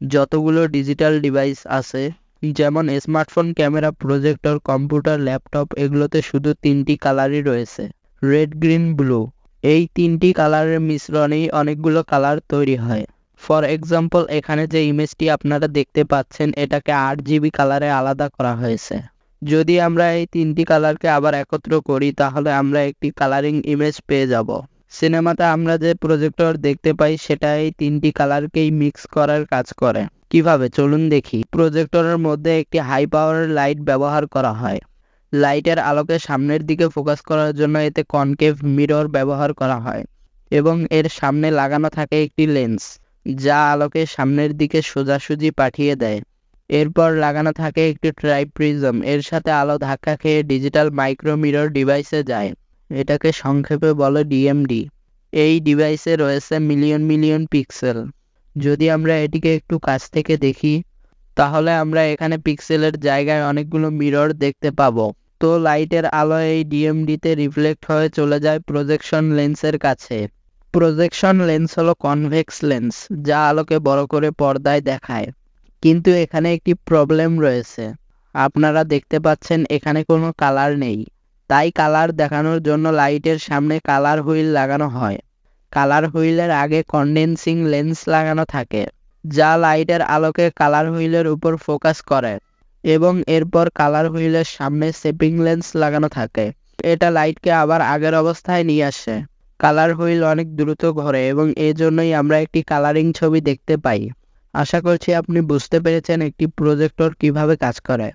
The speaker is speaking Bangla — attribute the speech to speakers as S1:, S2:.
S1: যতগুলো ডিজিটাল ডিভাইস আছে, যেমন smartphone, camera, projector, computer, laptop, এগুলোতে শুধু তিনটি কালারই রয়েছে, রেড, গ্রিন, ব্লু। এই তিনটি কালারের মিশ্রণেই অনেকগুলো কালার তৈরি হয়। ফর এক্সাম্পল, এখানে যে ইমেজটি আপনারা দেখতে পাচ্ছেন, এটাকে 8 GB কালারে আলাদা করা হয়েছে। যদি আমরা এই তিনটি কালারকে আবার একত্র করি, তাহলে আমরা একটি কালারিং ইমেজ পেয়ে যাব। সিনেমাতে আমরা যে প্রজেক্টর দেখতে পাই, সেটা এই তিনটি কালারকেই মিক্স করার কাজ করে। কিভাবে, চলুন দেখি। প্রজেক্টরের মধ্যে একটি হাই পাওয়ারের লাইট ব্যবহার করা হয়। লাইটের আলোকে সামনের দিকে ফোকাস করার জন্য এতে কনকেভ মিরর ব্যবহার করা হয় এবং এর সামনে লাগানো থাকে একটি লেন্স, যা আলোকে সামনের দিকে সোজাসুজি পাঠিয়ে দেয়। এরপর লাগানো থাকে একটি ট্রাইপ্রিজম, এর সাথে আলো ধাক্কা খেয়ে ডিজিটাল মাইক্রো মিরর ডিভাইসে যায়। এটাকে সংক্ষেপে বলে ডিএমডি। এই ডিভাইসে রয়েছে মিলিয়ন মিলিয়ন পিক্সেল। যদি আমরা এটিকে একটু কাছ থেকে দেখি, তাহলে আমরা এখানে পিক্সেলের জায়গায় অনেকগুলো মিরর দেখতে পাবো। তো লাইটের আলো এই ডিএমডিতে রিফ্লেক্ট হয়ে চলে যায় প্রজেকশন লেন্সের কাছে। প্রজেকশন লেন্স হলো কনভেক্স লেন্স, যা আলোকে বড় করে পর্দায় দেখায়। কিন্তু এখানে একটি প্রবলেম রয়েছে। আপনারা দেখতে পাচ্ছেন এখানে কোনো কালার নেই। তাই কালার দেখানোর জন্য লাইটের সামনে কালার হুইল লাগানো হয়। কালার হুইলের আগে কন্ডেন্সিং লেন্স লাগানো থাকে, যা লাইটের আলোকে কালার হুইলের উপর ফোকাস করে, এবং এরপর কালার হুইলের সামনে শেপিং লেন্স লাগানো থাকে। এটা লাইটকে আবার আগের অবস্থায় নিয়ে আসে। কালার হুইল অনেক দ্রুত ঘোরে এবং এজন্যই আমরা একটি কালারিং ছবি দেখতে পাই। আশা করছি আপনি বুঝতে পেরেছেন একটি প্রজেক্টর কিভাবে কাজ করে।